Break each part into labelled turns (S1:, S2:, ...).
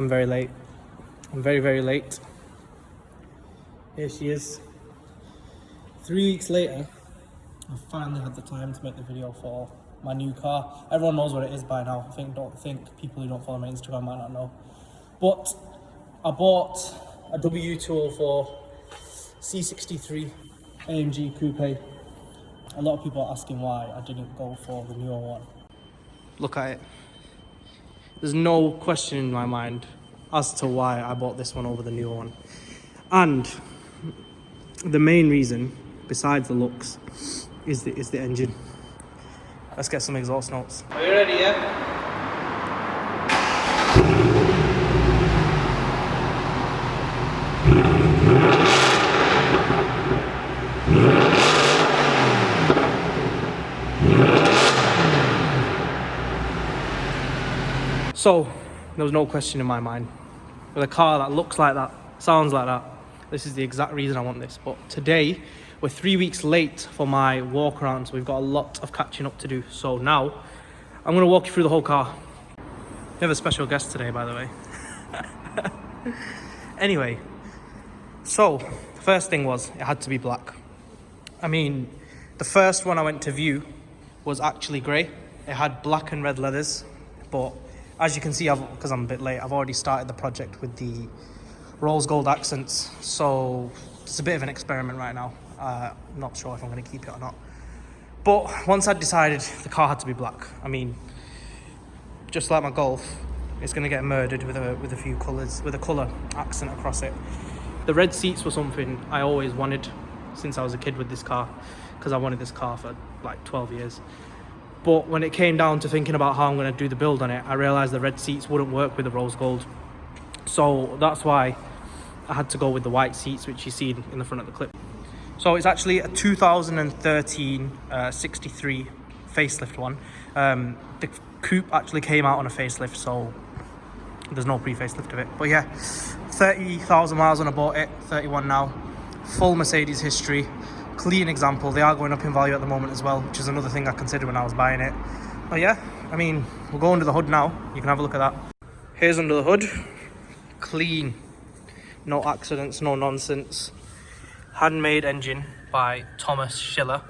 S1: I'm very late. I'm very, very late. Here she is. 3 weeks later, I finally had the time to make the video for my new car. Everyone knows what it is by now. Don't think people who don't follow my Instagram might not know. But I bought a W204 C63 AMG coupe. A lot of people are asking why I didn't go for the newer one. Look at it. There's no question in my mind as to why I bought this one over the newer one. And the main reason, besides the looks, is the engine. Let's get some exhaust notes. Are you ready, yeah? So, there was no question in my mind. With a car that looks like that, sounds like that, this is the exact reason I want this. But today, we're 3 weeks late for my walk around, so we've got a lot of catching up to do. So now, I'm gonna walk you through the whole car. We have a special guest today, by the way. Anyway, so, the first thing was, it had to be black. I mean, the first one I went to view was actually grey. It had black and red leathers, but as you can see, because I'm a bit late, I've already started the project with the rose gold accents. So it's a bit of an experiment right now. Not sure if I'm going to keep it or not. But once I'd decided the car had to be black, I mean, just like my Golf, it's going to get murdered with a few colours, with a colour accent across it. The red seats were something I always wanted since I was a kid with this car, because I wanted this car for like 12 years. But when it came down to thinking about how I'm going to do the build on it, I realised the red seats wouldn't work with the rose gold. So that's why I had to go with the white seats, which you see in the front of the clip. So it's actually a 2013 63 facelift one. The coupe actually came out on a facelift, so there's no pre-facelift of it. But yeah, 30,000 miles when I bought it, 31 now. Full Mercedes history. Clean example. They are going up in value at the moment as well, which is another thing I considered when I was buying it. But yeah, I mean, we'll go under the hood now. You can have a look at that. Here's under the hood. Clean. No accidents, no nonsense. Handmade engine by Thomas Schiller.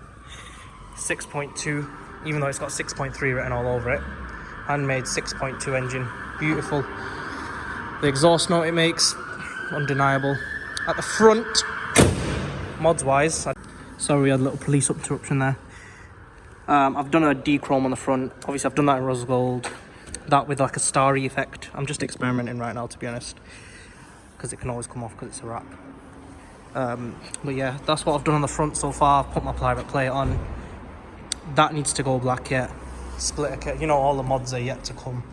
S1: 6.2, even though it's got 6.3 written all over it. Handmade 6.2 engine. Beautiful. The exhaust note it makes, undeniable. At the front, mods wise, sorry we had a little police interruption there. I've done a D-chrome on the front. Obviously I've done that in rose gold. That with like a starry effect. I'm just experimenting right now, to be honest, because it can always come off because it's a wrap. But yeah, that's what I've done on the front so far. I've put my private plate on. That needs to go black yet. Splitter kit, you know, all the mods are yet to come.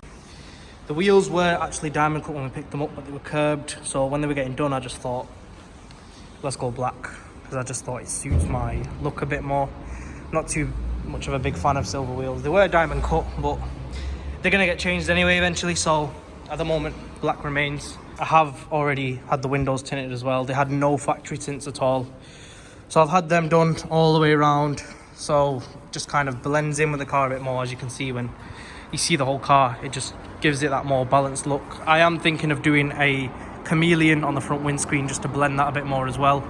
S1: The wheels were actually diamond cut when we picked them up, but they were curbed. So when they were getting done, I just thought, let's go black, because I just thought it suits my look a bit more. Not too much of a big fan of silver wheels. They were diamond cut, but they're going to get changed anyway eventually, so at the moment black remains. I have already had the windows tinted as well. They had no factory tints at all, so I've had them done all the way around, so just kind of blends in with the car a bit more. As you can see, when you see the whole car, it just gives it that more balanced look. I am thinking of doing a chameleon on the front windscreen just to blend that a bit more as well,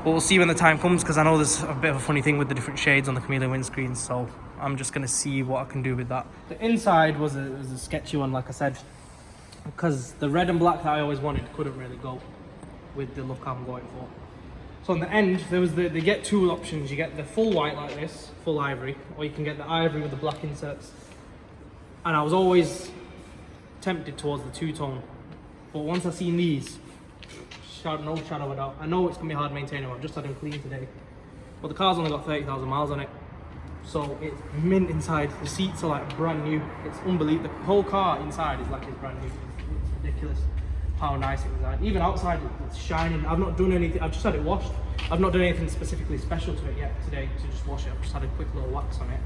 S1: but we'll see when the time comes, because I know there's a bit of a funny thing with the different shades on the chameleon windscreen, so I'm just going to see what I can do with that. The inside was a sketchy one, like I said, because the red and black that I always wanted couldn't really go with the look I'm going for. So on the end, there was they get two options. You get the full white like this, full ivory, or you can get the ivory with the black inserts. And I was always tempted towards the two-tone, but once I seen these, no shadow of a doubt. I know it's gonna be hard maintaining. I've just had them clean today, but the car's only got 30,000 miles on it, so it's mint inside. The seats are like brand new. It's unbelievable. The whole car inside is like it's brand new. It's ridiculous how nice it is. Even outside, it's shining. I've not done anything. I've just had it washed. I've not done anything specifically special to it yet today to just wash it. I've just had a quick little wax on it.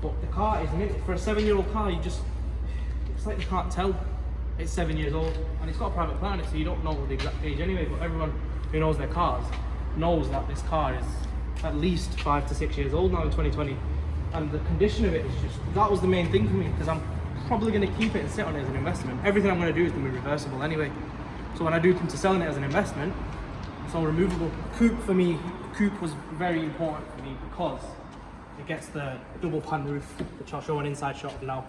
S1: But the car is mint. For a 7-year-old car, it's like you can't tell it's 7 years old, and it's got a private plate on it, so you don't know the exact age anyway. But everyone who knows their cars knows that this car is at least 5 to 6 years old now in 2020, and the condition of it is just, that was the main thing for me, because I'm probably going to keep it and sit on it as an investment. Everything I'm going to do is going to be reversible anyway. So when I do come to selling it as an investment, it's all removable. Coupe for me, coupe was very important for me because it gets the double pan roof, which I'll show an inside shot of now.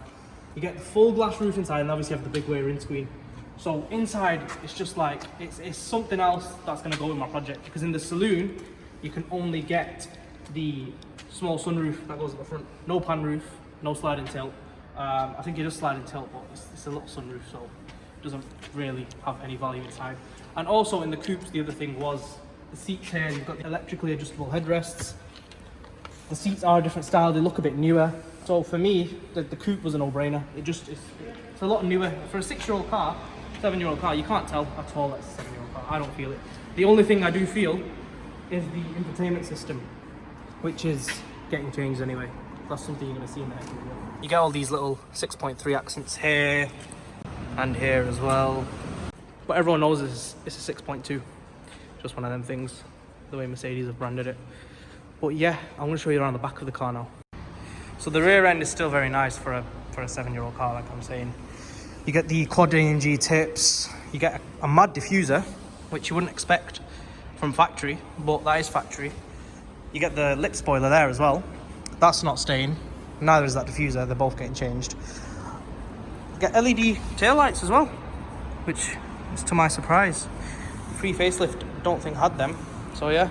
S1: You get the full glass roof inside, and obviously you have the big rear windscreen. So inside, it's just like, it's something else that's going to go with my project, because in the saloon, you can only get the small sunroof that goes at the front. No pan roof, no sliding tilt. I think it does sliding tilt, but it's a little sunroof, so it doesn't really have any value inside. And also in the coupes, the other thing was the seats here. You've got the electrically adjustable headrests. The seats are a different style, they look a bit newer. So for me, the coupe was a no-brainer. It's a lot newer. For a 6-year-old car, 7-year-old car, you can't tell at all that's a 7-year-old car. I don't feel it. The only thing I do feel is the infotainment system, which is getting changed anyway. That's something you're going to see in the next video. You get all these little 6.3 accents here and here as well. But everyone knows it's a 6.2. Just one of them things, the way Mercedes have branded it. But yeah, I'm going to show you around the back of the car now. So the rear end is still very nice for a 7-year-old car, like I'm saying. You get the quad AMG tips. You get a mad diffuser, which you wouldn't expect from factory, but that is factory. You get the lip spoiler there as well. That's not staying. Neither is that diffuser. They're both getting changed. You get LED taillights as well, which is to my surprise. Free facelift, don't think had them. So yeah.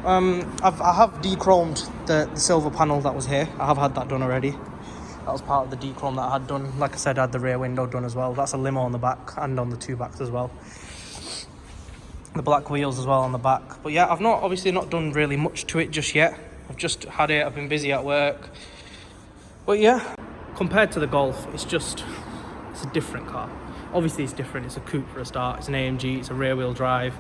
S1: I have de-chromed the silver panel that was here. I have had that done already. That was part of the de-chrome that I had done. Like I said, I had the rear window done as well. That's a limo on the back and on the two backs as well. The black wheels as well on the back. But yeah, I've obviously not done really much to it just yet. I've just had it, I've been busy at work. But yeah, compared to the Golf, it's a different car. Obviously it's different, it's a coupe for a start, it's an AMG, it's a rear wheel drive.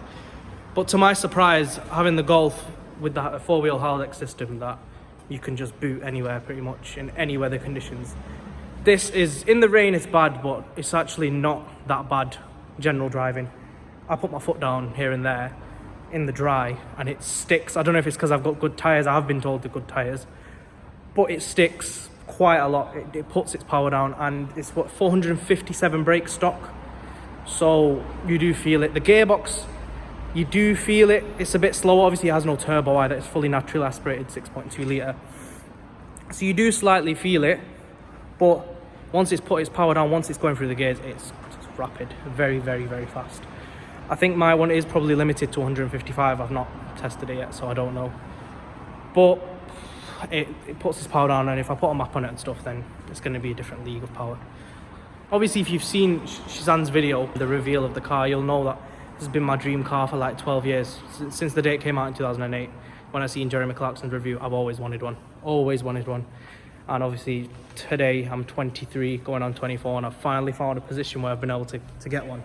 S1: But to my surprise, having the Golf with that 4-wheel Haldex system that you can just boot anywhere pretty much in any weather conditions. This is, in the rain it's bad, but it's actually not that bad general driving. I put my foot down here and there in the dry and it sticks. I don't know if it's because I've got good tyres, I have been told they're good tyres, but it sticks quite a lot. It puts its power down, and it's 457 brake stock, so you do feel it. The gearbox, you do feel it. It's a bit slower. Obviously it has no turbo either, it's fully naturally aspirated 6.2 litre, so you do slightly feel it, but once it's put its power down, once it's going through the gears, it's rapid, very very very fast. I think my one is probably limited to 155. I've not tested it yet, so I don't know, but it puts its power down, and if I put a map on it and stuff, then it's going to be a different league of power. Obviously if you've seen Shazan's video, the reveal of the car, you'll know that this has been my dream car for like 12 years. Since the day it came out in 2008, when I seen Jeremy Clarkson's review, I've always wanted one. Always wanted one. And obviously today I'm 23, going on 24, and I've finally found a position where I've been able to get one.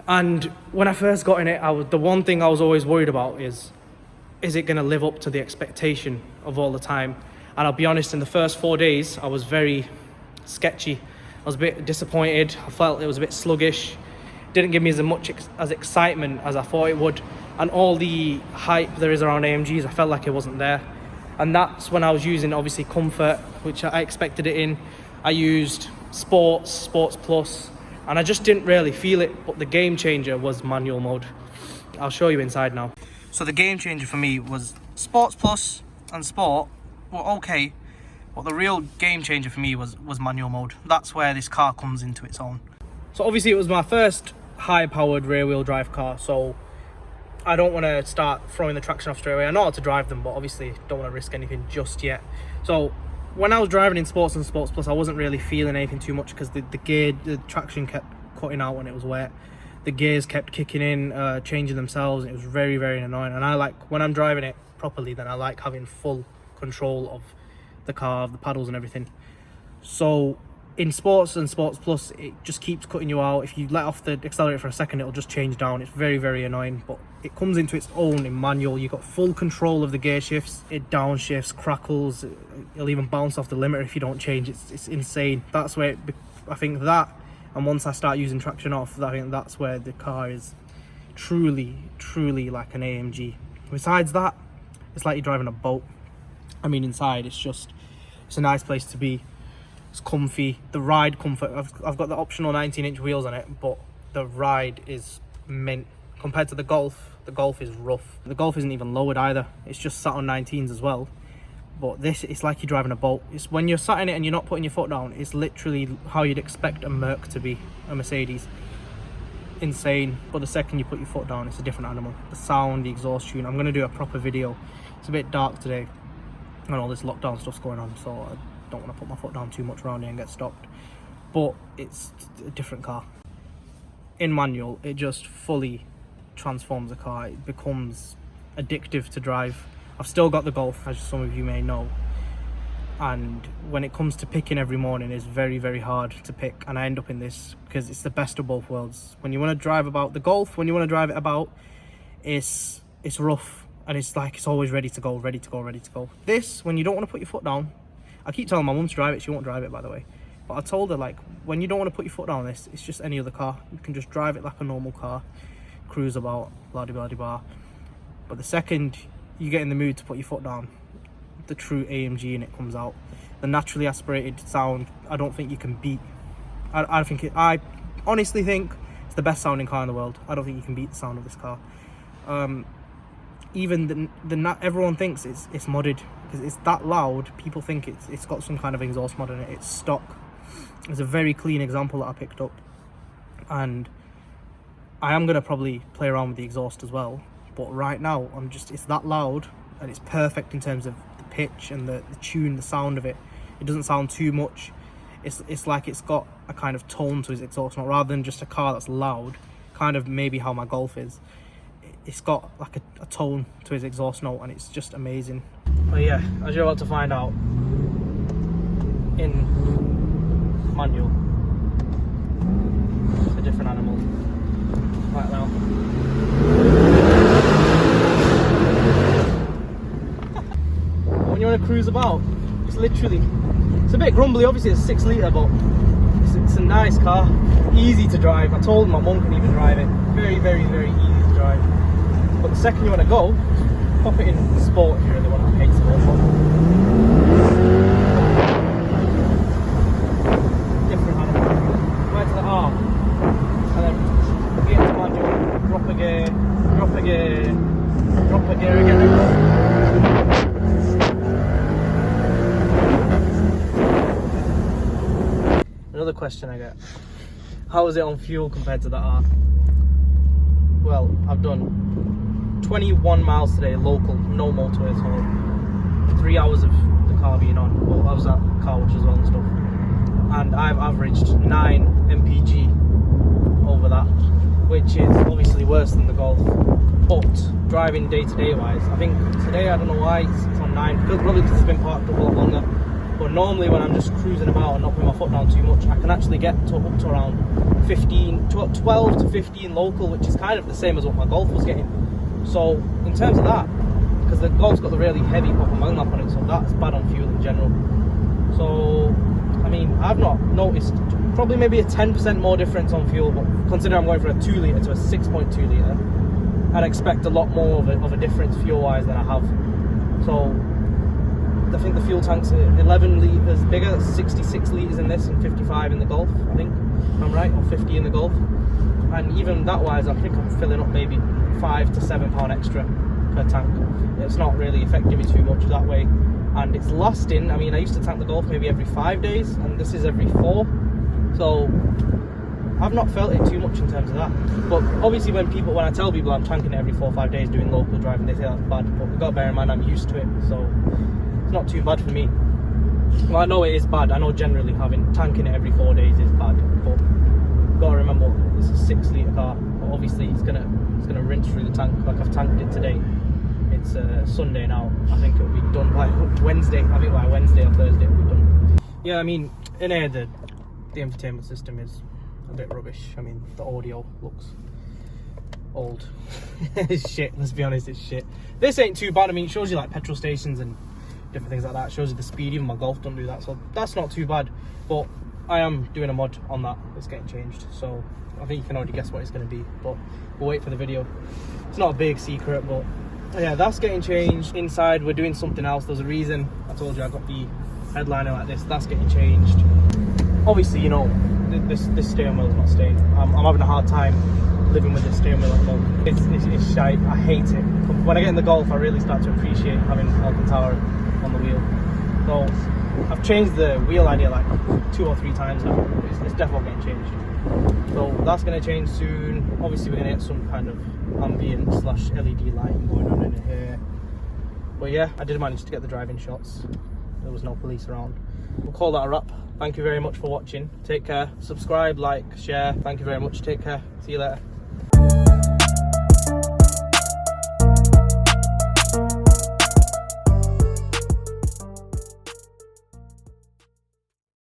S1: And when I first got in it, the one thing I was always worried about is it going to live up to the expectation of all the time? And I'll be honest, in the first 4 days, I was very sketchy. I was a bit disappointed. I felt it was a bit sluggish. Didn't give me as much as excitement as I thought it would. And all the hype there is around AMGs, I felt like it wasn't there. And that's when I was using, obviously, Comfort, which I expected it in. I used Sports Plus, and I just didn't really feel it. But the game changer was manual mode. I'll show you inside now. So the game changer for me was Sports Plus and Sport were okay, but the real game changer for me was manual mode. That's where this car comes into its own. So obviously it was my first high-powered rear-wheel drive car, so I don't want to start throwing the traction off straight away. I know how to drive them, but obviously don't want to risk anything just yet. So when I was driving in Sports and Sports Plus, I wasn't really feeling anything too much because the traction kept cutting out when it was wet. The gears kept kicking in, changing themselves, and it was very, very annoying. And I like, when I'm driving it properly, then I like having full control of the car, of the paddles and everything. So in Sports and Sports Plus, it just keeps cutting you out. If you let off the accelerator for a second, it'll just change down. It's very, very annoying, but it comes into its own in manual. You've got full control of the gear shifts. It downshifts, crackles, it'll even bounce off the limiter if you don't change. It's insane. That's where I think that, and once I start using traction off, I think that's where the car is truly, truly like an AMG. Besides that, it's like you're driving a boat. I mean, inside, it's a nice place to be. It's comfy. The ride comfort, I've got the optional 19-inch wheels on it, but the ride is mint. Compared to the Golf is rough. The Golf isn't even lowered either. It's just sat on 19s as well. But this, it's like you're driving a boat. It's when you're sat in it and you're not putting your foot down, it's literally how you'd expect a Merc to be, a Mercedes. Insane. But the second you put your foot down, it's a different animal. The sound, the exhaust tune. I'm going to do a proper video. It's a bit dark today and all this lockdown stuff's going on, so I don't want to put my foot down too much around here and get stopped. But it's a different car. In manual, it just fully transforms the car. It becomes addictive to drive. I've still got the Golf, as some of you may know, and when it comes to picking every morning, it's very, very hard to pick, and I end up in this because it's the best of both worlds. When you want to drive about the Golf, when you want to drive it about, it's rough, and it's like it's always ready to go. This, when you don't want to put your foot down, I keep telling my mum to drive it. She won't drive it, by the way, but I told her, like, when you don't want to put your foot down, it's just any other car. You can just drive it like a normal car, cruise about, blah blah blah blah. But the second you get in the mood to put your foot down, the true AMG in it comes out. The naturally aspirated sound, I don't think you can beat. I honestly think it's the best sounding car in the world. I don't think you can beat the sound of this car. Even everyone thinks it's modded because it's that loud. People think it's got some kind of exhaust mod in it. It's stock. It's a very clean example that I picked up, and I am gonna probably play around with the exhaust as well. But right now, it's that loud, and it's perfect in terms of the pitch and the tune, the sound of it. It doesn't sound too much. It's like it's got a kind of tone to its exhaust note, rather than just a car that's loud, kind of maybe how my Golf is. It's got like a tone to its exhaust note, and it's just amazing. But yeah, as you're about to find out, in manual, it's a different animal right now. When you want to cruise about, it's a bit grumbly. Obviously it's a 6 litre, but it's a nice car, easy to drive. I told my mum can even drive it. Very, very, very easy to drive. But the second you want to go, pop it in sport if you really want to hate sport. Different animal. Right to the arm, and then get into manual, drop a gear, drop a gear, drop a gear again. Another question I get: how is it on fuel compared to the R? Well, I've done 21 miles today, local, no motorways home. 3 hours of the car being on. Well, I was at car wash as well and stuff. And I've averaged 9 mpg over that, which is obviously worse than the Golf. But driving day to day wise, I think today, I don't know why it's on 9, probably because it's been parked up a lot longer. But normally when I'm just cruising about and not putting my foot down too much, I can actually get up to around 12 to 15 local, which is kind of the same as what my Golf was getting. So in terms of that, because the Golf's got the really heavy Papa Mount on it, so that's bad on fuel in general. So I mean, I've not noticed, probably maybe a 10% more difference on fuel, but considering I'm going from a 2 litre to a 6.2 litre, I'd expect a lot more of a difference fuel wise than I have. So I think the fuel tank's 11 litres bigger, 66 litres in this and 55 in the Golf, I think, if I'm right, or 50 in the Golf. And even that wise, I think I'm filling up maybe £5 to £7 extra per tank. It's not really affecting me too much that way. And it's lasting, I mean, I used to tank the Golf maybe every 5 days, and this is every 4. So I've not felt it too much in terms of that. But obviously when I tell people I'm tanking it every 4 or 5 days doing local driving, they say that's bad. But we've got to bear in mind I'm used to it, so it's not too bad for me. Well, I know it is bad. I know generally tanking it every 4 days is bad, but you've got to remember it's a 6 litre car. But obviously it's gonna rinse through the tank. Like I've tanked it today. It's Sunday now. I think it'll be done by Wednesday. I think by Wednesday or Thursday it'll be done. Yeah, I mean, in here the entertainment system is a bit rubbish. I mean, the audio looks old. It's shit. Let's be honest, it's shit. This ain't too bad. I mean, it shows you like petrol stations and different things like that. It shows you the speed. Even my Golf don't do that, so that's not too bad. But I am doing a mod on that. It's getting changed, so I think you can already guess what it's going to be. But we'll wait for the video. It's not a big secret, but yeah, that's getting changed. Inside we're doing something else. There's a reason I told you I got the headliner like this. That's getting changed. obviously, you know, this steering wheel is not staying. I'm having a hard time living with this steering wheel at the moment. It's shite. I hate it. When I get in the Golf, I really start to appreciate having Alcantara on the wheel. So I've changed the wheel idea like 2 or 3 times now. It's definitely getting changed. So that's going to change soon. Obviously, we're going to get some kind of ambient / LED lighting going on in here. But yeah, I did manage to get the driving shots. There was no police around. We'll call that a wrap. Thank you very much for watching. Take care. Subscribe, like, share. Thank you very much. Take care. See you later.